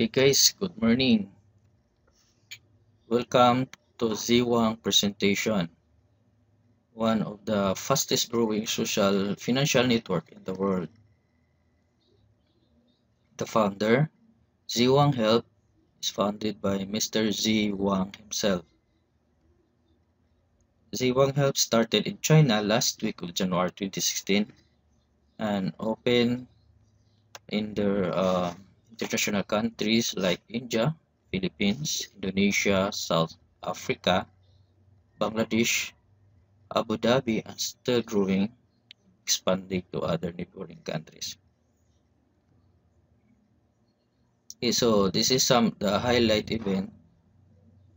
Okay guys, good morning. Welcome to Ziwang presentation, one of the fastest growing social financial network in the world. The founder, Ziwang Help, is founded by Mr. Zi Wang himself. Ziwang Help started in China last week of January 2016 and opened in their international countries like India, Philippines, Indonesia, South Africa, Bangladesh, Abu Dhabi, and still growing, expanding to other neighboring countries. Okay, so this is the highlight event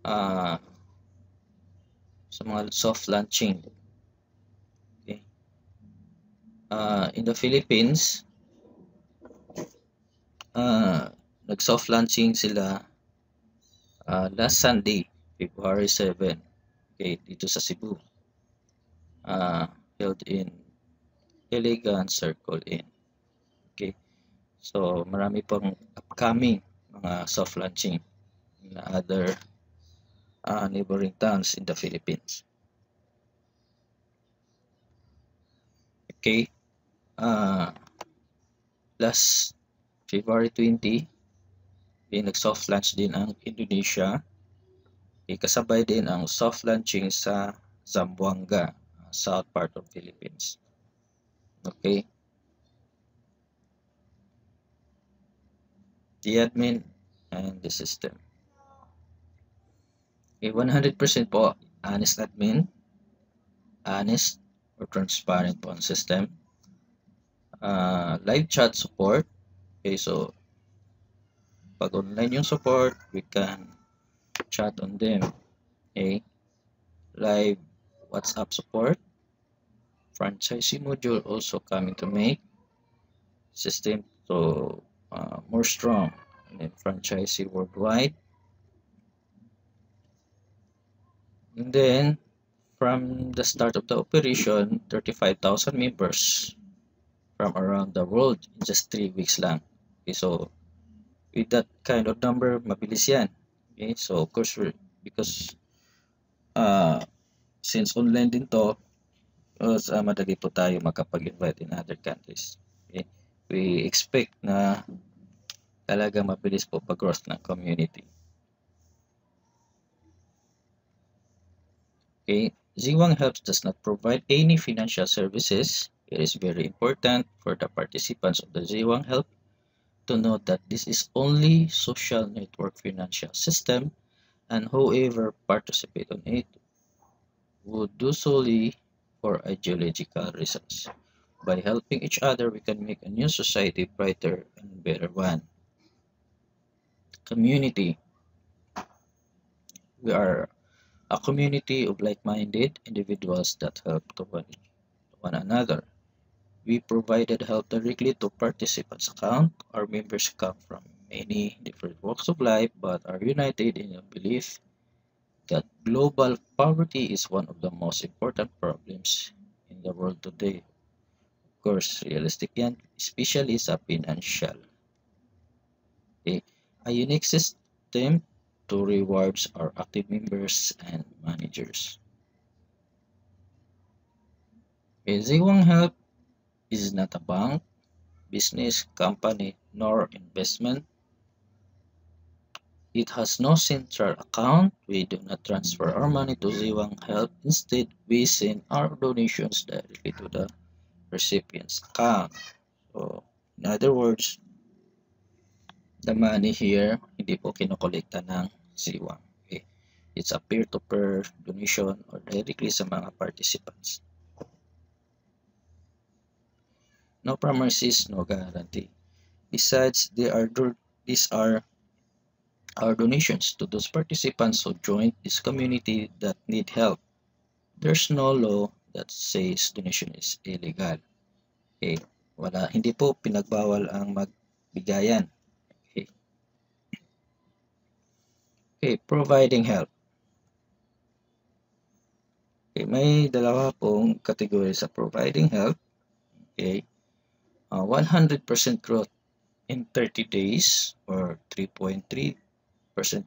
uh, sa mga soft launching. Okay. In the Philippines, nag-soft launching sila last Sunday, February 7, okay, dito sa Cebu. Held in Elegant Circle Inn. Okay. So marami pang upcoming mga soft launching in other neighboring towns in the Philippines. Okay. Last February 20, nag-soft launch din ang Indonesia. Kasabay din ang soft launching sa Zamboanga, south part of Philippines. Okay. The admin and the system. Okay, 100% po honest admin, honest or transparent po ang system. Live chat support. Okay, so pag online yung support, we can chat on them. Okay. Live WhatsApp support. Franchisee module also coming to make system so more strong and then franchisee worldwide. And then from the start of the operation, 35,000 members from around the world in just 3 weeks lang. Okay, so with that kind of number, mabilis yan. Okay, so of course because since online din to, madali po tayo makapag-invite in other countries. Okay? We expect na talaga mabilis po pag-growth ng community. Okay, Ziwang Helps does not provide any financial services. It is very important for the participants of the Ziwang Help to note that this is only social network financial system, and whoever participate on it would do solely for ideological reasons. By helping each other, we can make a new society brighter and better one. Community. We are a community of like-minded individuals that help to one another. We provided help directly to participants' account. Our members come from many different walks of life but are united in a belief that global poverty is one of the most important problems in the world today. Of course, realistic yan, especially sa financial. Okay. A unique system to rewards our active members and managers. Okay. Ziwang Help is not a bank, business, company, nor investment. It has no central account. We do not transfer our money to Ziwang Help. Instead, we send our donations directly to the recipient's account. So, in other words, the money here, hindi po kinokolekta ng Ziwang. Okay. It's a peer-to-peer donation or directly sa mga participants. No promises, no guarantee. Besides, these are our donations to those participants who joined this community that need help. There's no law that says donation is illegal. Okay, hindi po pinagbawal ang magbigayan. Okay. Okay, providing help. Okay, may dalawa pong category sa providing help. Okay, 100% growth in 30 days or 3.3%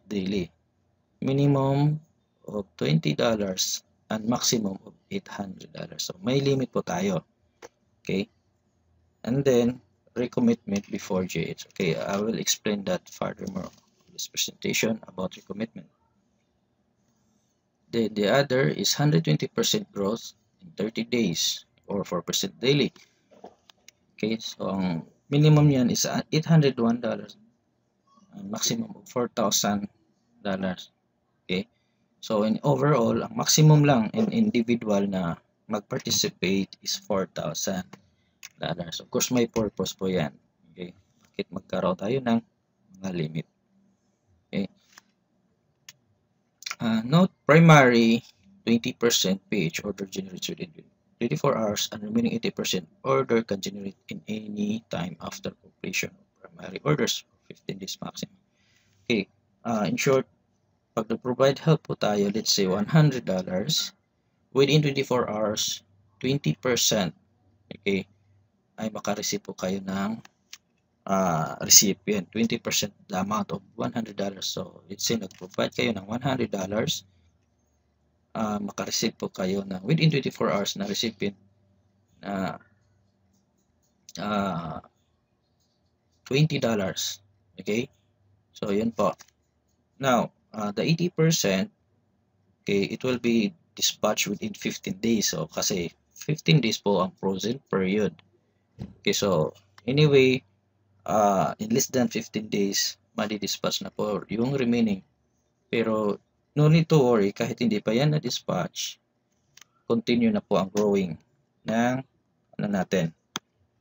daily. Minimum of $20 and maximum of $800. So may limit po tayo. Okay? And then recommitment before GH. Okay, I will explain that furthermore in this presentation about recommitment. The other is 120% growth in 30 days or 4% daily. Okay, so ang minimum yan is $801 and maximum of $4,000. Okay, so in overall, ang maximum lang in individual na mag-participate is $4,000. Of course, may purpose po yan. Okay, bakit magkaroon tayo ng mga limit. Okay. Note primary 20% PH order generates within 24 hours and remaining 80% order can generate in any time after completion of primary orders for 15 days maximum. Okay, in short, pag nag-provide help po tayo, let's say $100, within 24 hours, 20%, okay, ay makareceive po kayo ng recipient, 20% the amount of $100. So, let's say nag-provide kayo ng $100, makareceive po kayo ng within 24 hours na recipient na $20. Okay? So, yun po. Now, the 80%, okay, it will be dispatched within 15 days. So, kasi 15 days po ang frozen period. Okay, so, anyway, in less than 15 days, madi-dispatch na po yung remaining. Pero, no need to worry, kahit hindi pa yan na-dispatch, continue na po ang growing ng natin,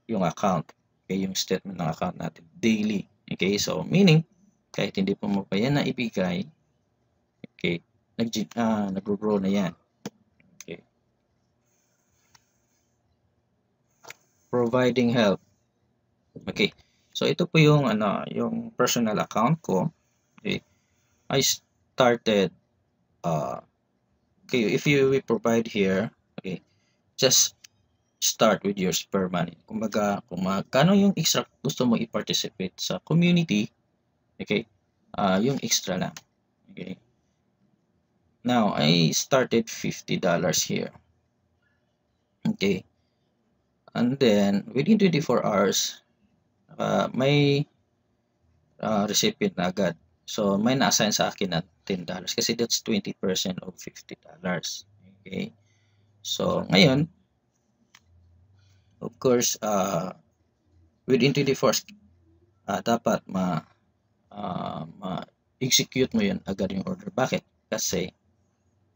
yung account. Okay, yung statement ng account natin, daily. Okay, so meaning, kahit hindi po mo pa yan na ibigay, okay, nag-grow na yan. Okay. Providing help. Okay. So ito po yung yung personal account ko. Okay. I started okay, if you will provide here, okay, just start with your spare money. Kumbaga, kung magkano yung extra gusto mo i-participate sa community, okay, yung extra lang. Okay. Now, I started $50 here. Okay. And then, within 24 hours, may recipient na agad. So, may na-assign sa akin na $10 kasi that's 20% of $50. Okay. So, ngayon, of course, within 24 hours, dapat ma-execute mo yun agad yung order. Bakit? Kasi,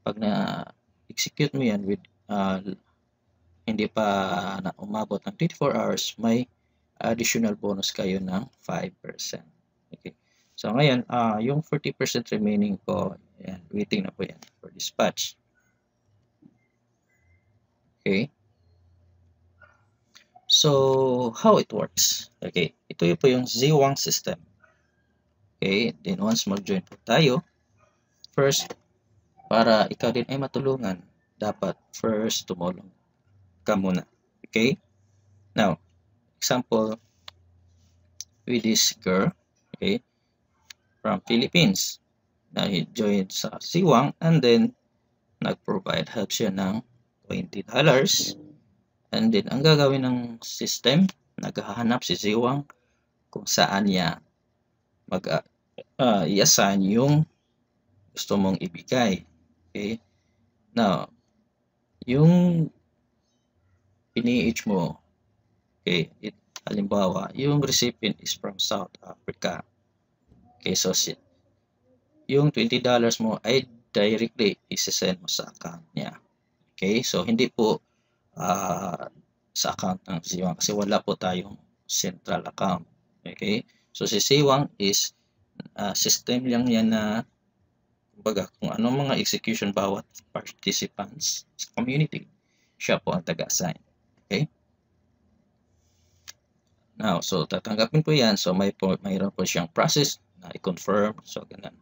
pag na-execute mo yan with hindi pa na umabot ng 24 hours, may additional bonus kayo ng 5%. Okay. So, ngayon, yung 40% remaining ko, ayan, waiting na po yan for dispatch. Okay. So, how it works? Okay. Ito po yung Ziwang system. Okay. Then, once mag-join po tayo, first, para ikaw din ay matulungan, dapat first tumulong ka muna. Okay? Now, example, with this girl, okay, from Philippines, na join sa Ziwang and then nag-provide help siya ng $20. And then, ang gagawin ng system, naghahanap si Ziwang kung saan niya i-assign yung gusto mong ibigay. Okay? Now, yung PNH mo, okay, halimbawa, yung recipient is from South Africa. Okay, so yung $20 mo ay directly isi-send mo sa account niya. Okay, so hindi po sa account ng Ziwang kasi wala po tayong central account. Okay, so si Ziwang is system lang yan na kumbaga kung anong mga execution bawat participants sa community, siya po ang taga-assign. Okay? Now, so tatanggapin po yan. So mayroon po siyang process na i-confirm. So ganun.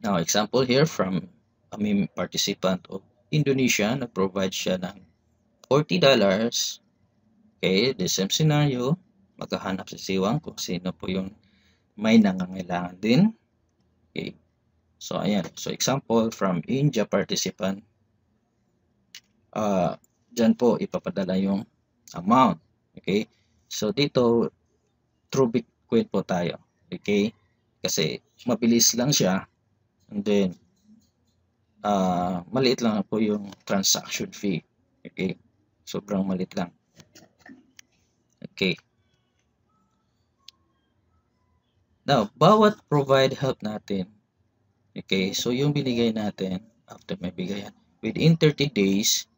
Now, example here from a participant of Indonesia, nag-provide siya ng $40. Okay, the same scenario. maghahanap sa siwang kung sino po yung may nangangailangan din. Okay. So, ayan. So, example from India participant. Dyan po ipapadala yung amount. Okay. So, dito, through Bitcoin po tayo. Okay. Kasi, mabilis lang siya. And then, maliit lang po yung transaction fee. Okay. Sobrang maliit lang. Okay. Now, bawat provide help natin, okay, so yung binigay natin, after may bigayan, within 30 days,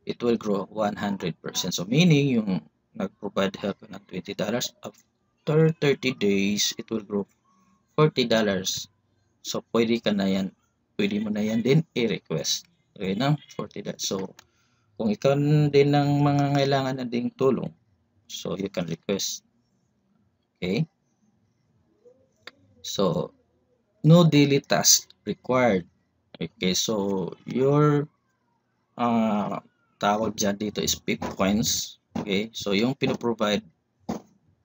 it will grow 100%. So, meaning, yung nag-provide help ng $20, after 30 days, it will grow $40. So, pwede mo na yan din i-request. Okay, ng $40. So, kung ikaw din ng mga kailangan na ding tulong, so you can request. Okay? So, no daily task required. Okay, so your tawag dyan dito is Bitcoins. Okay, so yung pinoprovide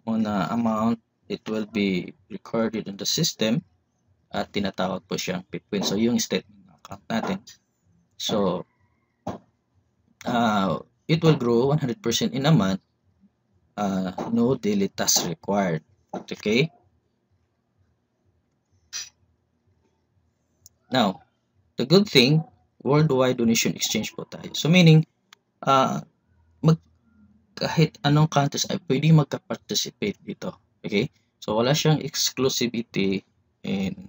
mo na amount, it will be recorded in the system at tinatawag po siyang Bitcoin. So yung statement ng account natin. So, it will grow 100% in a month. No daily task required. Okay? Now, the good thing, worldwide donation exchange po tayo. So meaning, kahit anong countries ay pwede magka-participate dito. Okay? So wala siyang exclusivity in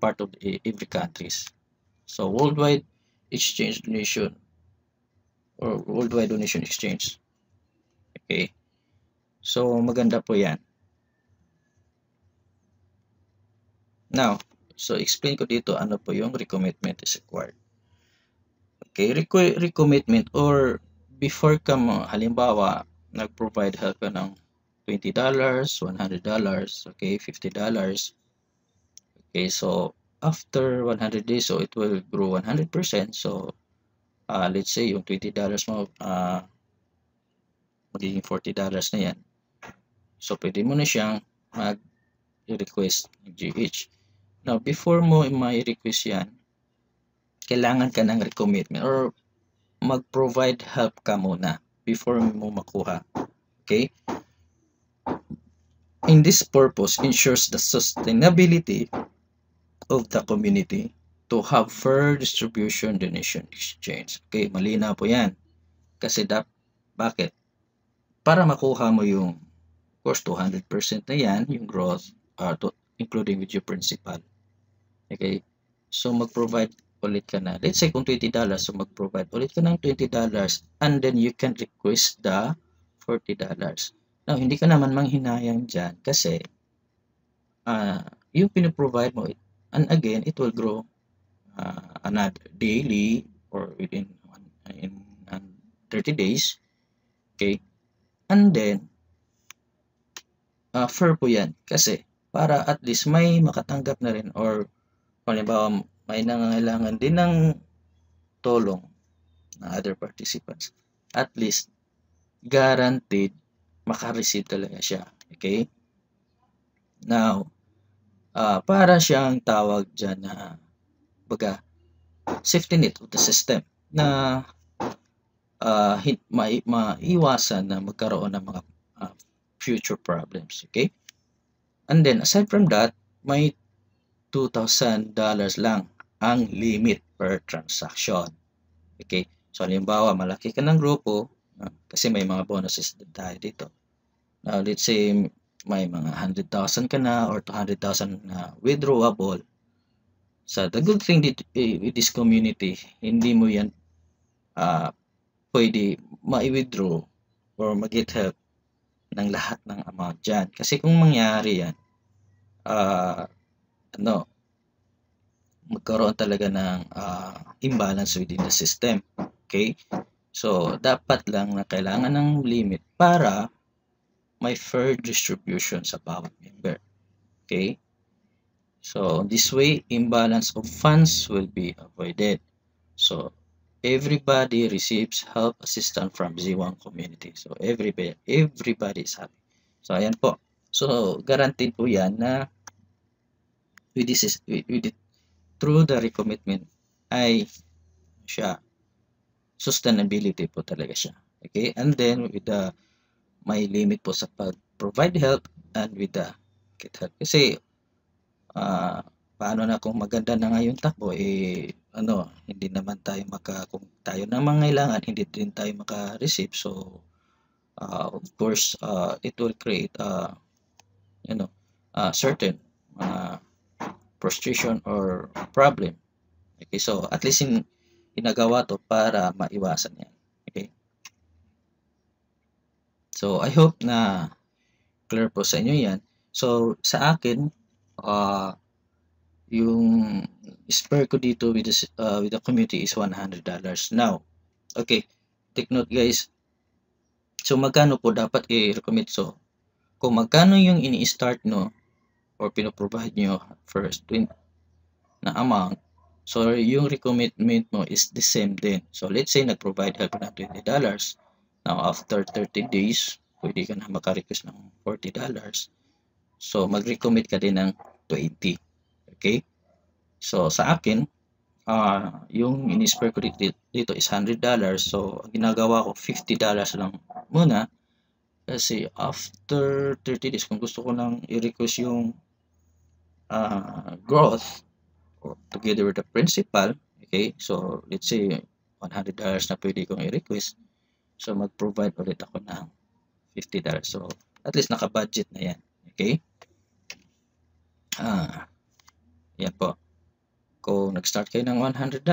part of every countries. So worldwide exchange donation or worldwide donation exchange. Okay? So maganda po 'yan. Now, so explain ko dito ano po yung recommitment is required. Okay, recommitment or before ka mo, halimbawa, nag-provide help ka ng $20, $100, okay, $50. Okay, so after 100 days, so it will grow 100%. So, let's say yung $20 mo, magiging $40 na yan. So, pwede mo na siyang mag-request ng GH. Now, before mo ma-request yan, kailangan ka ng recommitment or mag-provide help ka muna before mo makuha. Okay? In this purpose ensures the sustainability of the community to have fair distribution donation exchange. Okay, malinaw po yan. Kasi bakit? Para makuha mo yung, of course, 200% na yan, yung growth, including with your principal. Okay, so mag-provide ulit ka na. Let's say kung $20, so mag-provide ulit ka ng $20 and then you can request the $40. Now, hindi ka naman manghinayang dyan kasi yung pinoprovide mo, and again, it will grow another daily or within 30 days. Okay? And then, fair po yan kasi para at least may makatanggap na rin or halimbawa may nangangailangan din ng tulong ng other participants. At least, guaranteed makareceive talaga siya. Okay? Now, para siyang tawag dyan na baga, safety net of the system na maiwasan na magkaroon ng mga future problems. Okay? And then, aside from that, may $2,000 lang ang limit per transaction. Okay? So, halimbawa, malaki ka ng grupo, kasi may mga bonuses din tayo dito. Now, let's say, may mga 100,000 ka na or 200,000 na withdrawable. So, the good thing with this community, hindi mo yan pwede ma-withdraw or mag-get help ng lahat ng amount dyan. Kasi kung mangyari yan, magkaroon talaga ng imbalance within the system. Okay? So, dapat lang na kailangan ng limit para may fair distribution sa bawat member. Okay? So, this way, imbalance of funds will be avoided. So, everybody receives help assistance from Z1 community. So everybody is happy. So ayan po. So guaranteed po yan na with it, through the recommitment ay siya sustainability po talaga siya. Okay? And then with the may limit po sa pag-provide help and with the get help. Kasi paano na kung maganda na nga yung takbo, hindi naman tayo kung tayo na mangailangan, hindi din tayo maka-receive. So, of course, it will create, certain frustration or problem. Okay, so at least ginagawa to para maiwasan yan. Okay. So, I hope na clear po sa inyo yan. So, sa akin, yung spare ko dito with the community is $100. Now, okay, take note guys. So, magkano po dapat i-recommit? So, kung magkano yung ini-start no or pinoprovide nyo first na amount, so yung recommitment mo is the same din. So, let's say nag-provide help ng $20. Now, after 30 days, pwede ka na maka-request ng $40. So, mag-recommit ka din ng 20. Okay? So, sa akin, yung in-spare ko dito is $100. So, ginagawa ko $50 lang muna. Kasi after 30 days, kung gusto ko nang i-request yung growth or together with the principal, okay? So, let's say $100 na pwede kong i-request. So, mag-provide ulit ako ng $50. So, at least naka-budget na yan. Okay? Yan po. Kung nag-start kayo ng $100,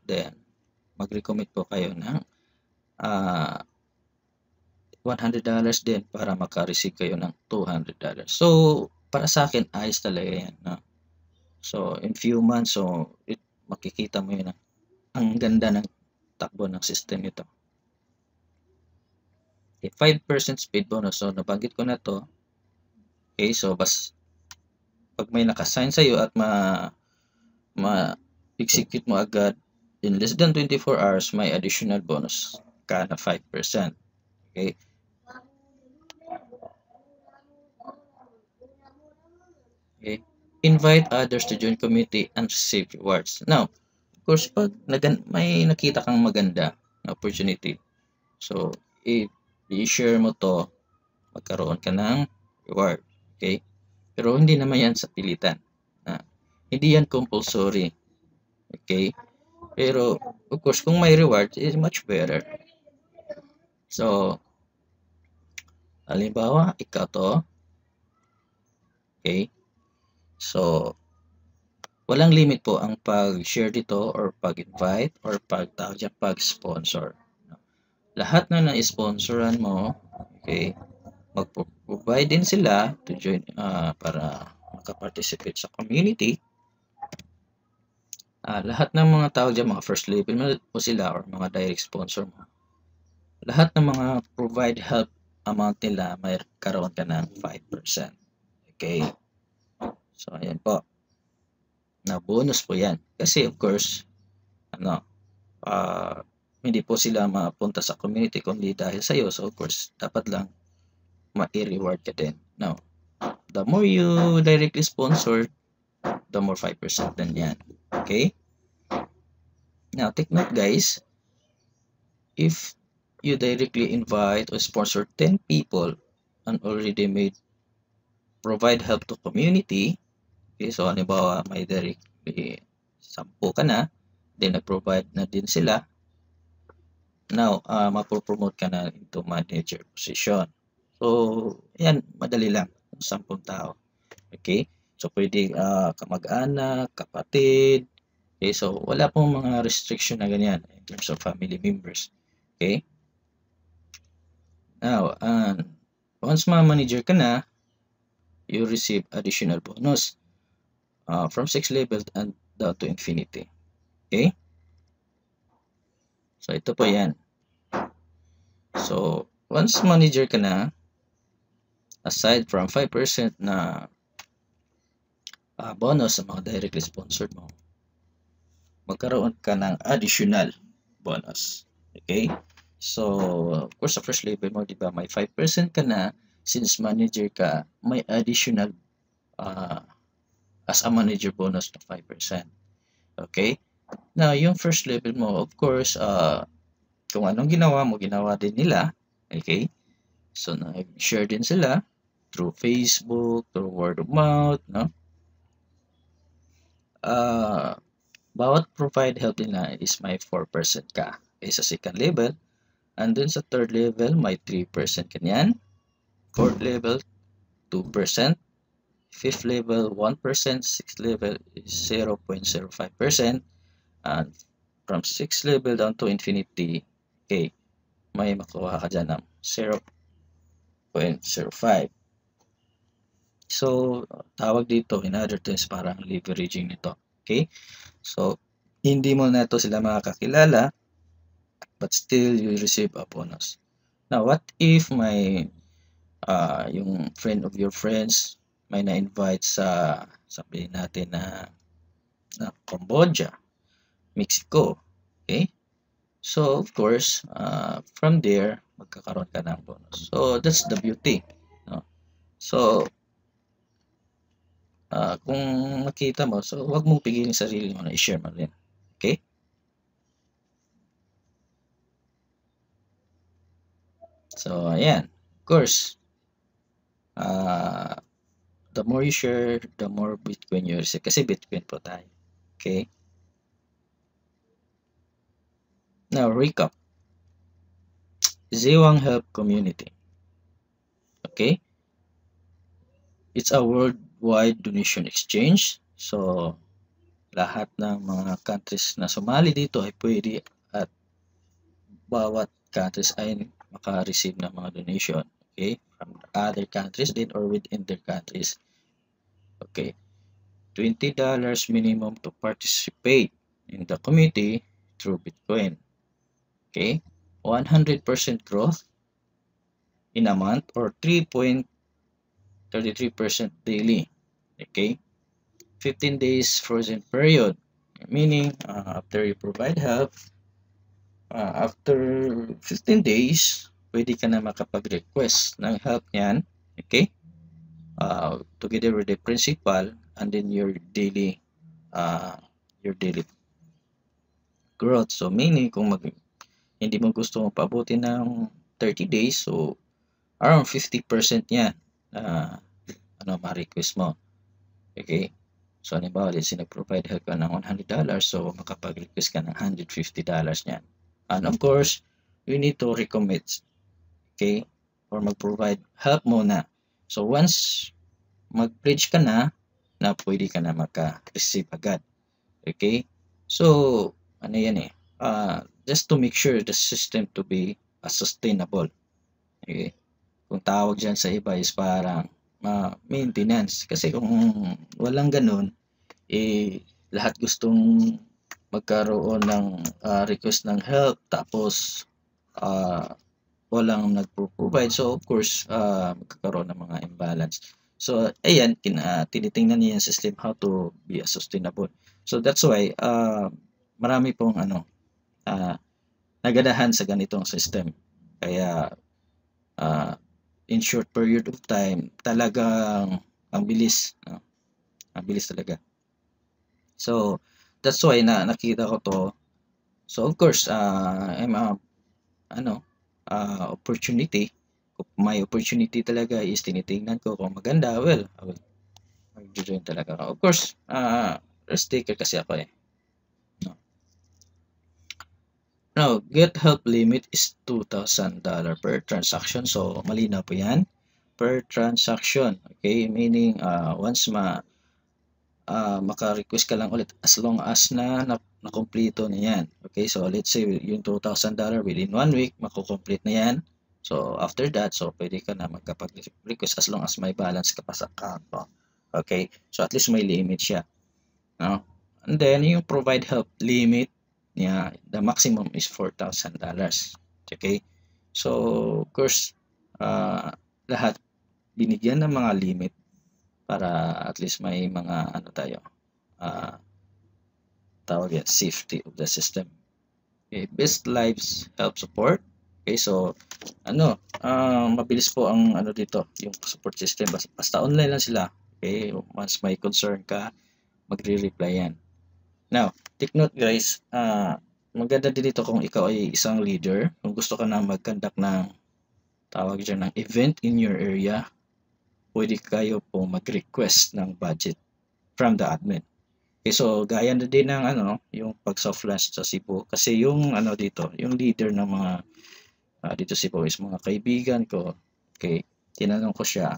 then mag-recommit po kayo ng $100 din para maka-receive kayo ng $200. So, para sa akin, ayos talaga yan. No? So, in few months, so, makikita mo yun. Ang ganda ng takbo ng system ito. Okay, 5% speed bonus. So, nabanggit ko na to. Okay, so, pag may nakasign sa'yo at ma-execute mo agad in less than 24 hours, may additional bonus ka na 5%. Okay? Okay? Invite others to join committee and receive rewards. Now, of course, pag may nakita kang maganda na opportunity, so, i-share mo to, magkaroon ka ng reward. Okay? Pero hindi naman yan sa pilitan. Hindi yan compulsory. Okay? Pero, of course, kung may reward, is much better. So, halimbawa, ikaw to. Okay? So, walang limit po ang pag-share dito or pag-invite or pag-sponsor. Lahat na na-sponsoran mo, okay, mag-provide din sila to join para makaparticipate sa community. Lahat ng mga tao dyan, mga first level mo sila or mga direct sponsor mo, lahat ng mga provide help amount nila, may karoon ka ng 5%. Okay. So, ayan po. Na bonus po yan. Kasi of course, hindi po sila mapunta sa community kundi dahil sa iyo. So, of course, dapat lang ma-reward ka din. Now, the more you directly sponsor, the more 5% din yan. Okay? Now, take note guys, if you directly invite or sponsor 10 people and already provide help to community, okay, so halimbawa may directly 10 ka na, then nag-provide na din sila, now, mapopromote ka na into manager position. So, yan, madali lang, 10 tao. Okay? So, pwede kamag-anak, kapatid. Okay? So, wala pong mga restriction na ganyan in terms of family members. Okay? Now, once ma-manager ka na, you receive additional bonus from 6 levels and down to infinity. Okay? So, ito po yan. So, once manager ka na, aside from 5% na bonus sa mga directly sponsored mo, magkaroon ka ng additional bonus. Okay? So, of course, sa first level mo, di ba, may 5% ka na. Since manager ka, may additional as a manager bonus na 5%. Okay? Now, yung first level mo, of course, kung anong ginawa mo, ginawa din nila. Okay? So, nag-share din sila through Facebook, through word of mouth, no? Bawat provide help nila is may 4% ka. Okay, sa second level. And then sa third level, may 3% ka niyan. Fourth level, 2%. Fifth level, 1%. Sixth level is 0.05%. And from 6th level down to infinity, okay, may makuha ka dyan ng 0.05. So, tawag dito, in other terms, parang leveraging nito. Okay? So, hindi mo na ito sila makakakilala, but still you receive a bonus. Now, what if may yung friend of your friends may na-invite sa, sabihin natin na Cambodia, Mexico, okay? So, of course, from there, magkakaroon ka ng bonus. So, that's the beauty. No? So, kung makita mo, so huwag mong pigilin sarili mo na i-share mo rin. Okay? So, ayan. Of course, the more you share, the more Bitcoin you receive. Kasi Bitcoin po tayo. Okay? Now, recap. Zewang Help Community. Okay? It's a worldwide donation exchange. So, lahat ng mga countries na sumali dito ay pwede at bawat countries ay maka-receive ng mga donation. Okay? From other countries din or within their countries. Okay? $20 minimum to participate in the community through Bitcoin. Okay? 100% growth in a month or 3.33% daily. Okay? 15 days frozen period, meaning after you provide help, after 15 days, pwede ka na makapag-request ng help niyan, okay? Together with the principal and then your daily growth. So meaning kung hindi mo gusto mong paabutin ng 30 days, so around 50% yan ma-request mo. Okay? So, halimbawa, let's say nag-provide help ka ng $100, so makapag-request ka ng $150 niyan. And of course, we need to recommit, okay? Or mag-provide help muna. So, once mag-pledge ka na pwede ka na maka-receive agad. Okay? So, ano yan just to make sure the system to be sustainable. Okay? Kung tawag dyan sa iba is parang maintenance. Kasi kung walang ganun, lahat gustong magkaroon ng request ng help tapos walang nagpo-provide. So, of course, magkakaroon ng mga imbalance. So, ayan, tinitingnan niya yung system how to be sustainable. So, that's why marami pong naganahan sa ganitong system. Kaya, in short period of time, talagang ang bilis. Ang bilis talaga. So, that's why nakita ko to. So, of course, opportunity. Kung may opportunity talaga is tinitingnan ko kung maganda, well, I will mag-join talaga ako. Of course, risk taker kasi ako No. Now, get help limit is $2,000 per transaction. So, malinaw po yan. Per transaction. Okay? Meaning, once maka-request ka lang ulit as long as na-complete na yan. Okay, so let's say yung $2,000 within 1 week, mako-complete na yan. So after that, so pwede ka na magkapag-request as long as may balance ka pa sa account. Okay, so at least may limit siya. No? And then yung provide help limit niya, the maximum is $4,000. Okay, so of course, lahat binigyan ng mga limit para at least may mga tawag yan, safety of the system. Okay, best lives help support. Okay, so mabilis po ang dito, yung support system. Basta online lang sila. Okay, once may concern ka, magre-reply yan. Now, take note guys, maganda din dito kung ikaw ay isang leader, kung gusto ka na mag-conduct ng tawag dyan ng event in your area, pwede kayo po mag-request ng budget from the admin. Okay, so gaya na din ng yung pag soft launch sa Cebu kasi yung dito, yung leader ng mga dito sa Cebu is mga kaibigan ko. Okay, tinanong ko siya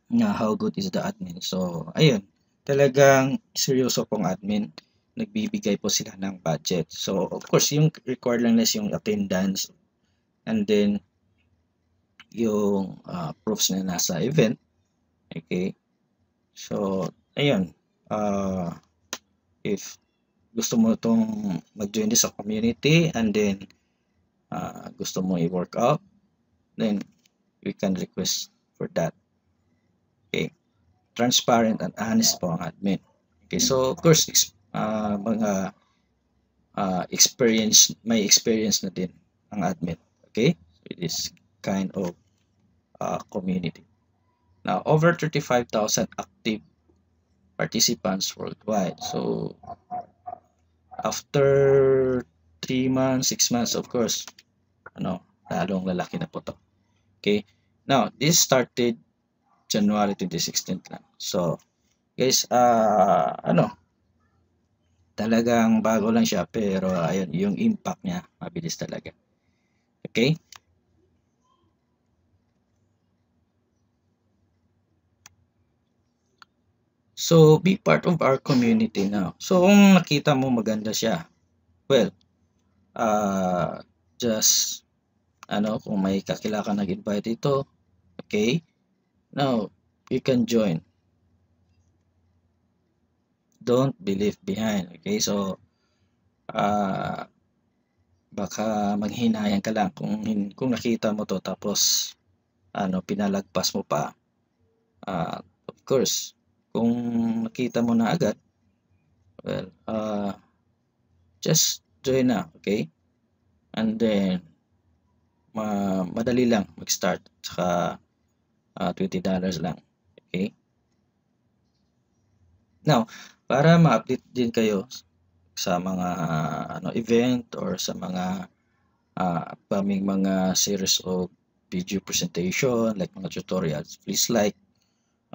na how good is the admin. So, ayun, talagang seryoso pong admin. Nagbibigay po sila ng budget. So, of course, yung required lang is yung attendance and then yung proofs na nasa event. Okay. So, ayun. If gusto mo itong mag-join sa community and then gusto mo i-work out, then we can request for that. Okay. Transparent and honest po ang admin. Okay. So, of course, mga may experience na din ang admin. Okay. So, it is kind of community. Now, over 35,000 active participants worldwide. So, after 3 months, 6 months, of course, lalong lalaki na po to. Okay. Now, this started January 2016 lang. So, guys, talagang bago lang siya pero ayun, yung impact niya mabilis talaga. Okay? So, be part of our community now. So, kung nakita mo maganda siya, well, just, kung may kakilala ka nag-invite ito, okay? Now, you can join. Don't be left behind, okay? So, baka manghinayang ka lang kung nakita mo to tapos, pinalagpas mo pa. Of course, kung nakita mo na agad, well, just join na, okay? And then, madali lang mag-start. Saka, $20 lang, okay? Now, para ma-update din kayo sa mga event or sa mga upcoming mga series of video presentation, like mga tutorials, please like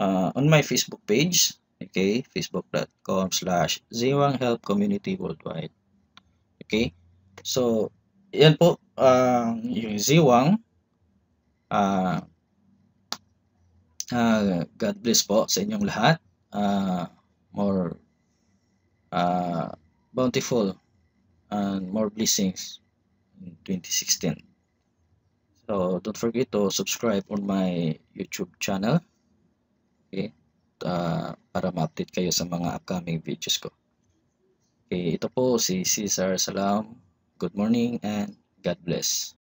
on my Facebook page, okay, facebook.com/Ziwang Help Community Worldwide. Okay, so yan po yung Ziwang. God bless po sa inyong lahat. More bountiful and more blessings in 2016. So don't forget to subscribe on my YouTube channel. Okay, para ma-update kayo sa mga upcoming videos ko. Okay, ito po si Cesar Salam. Good morning and God bless.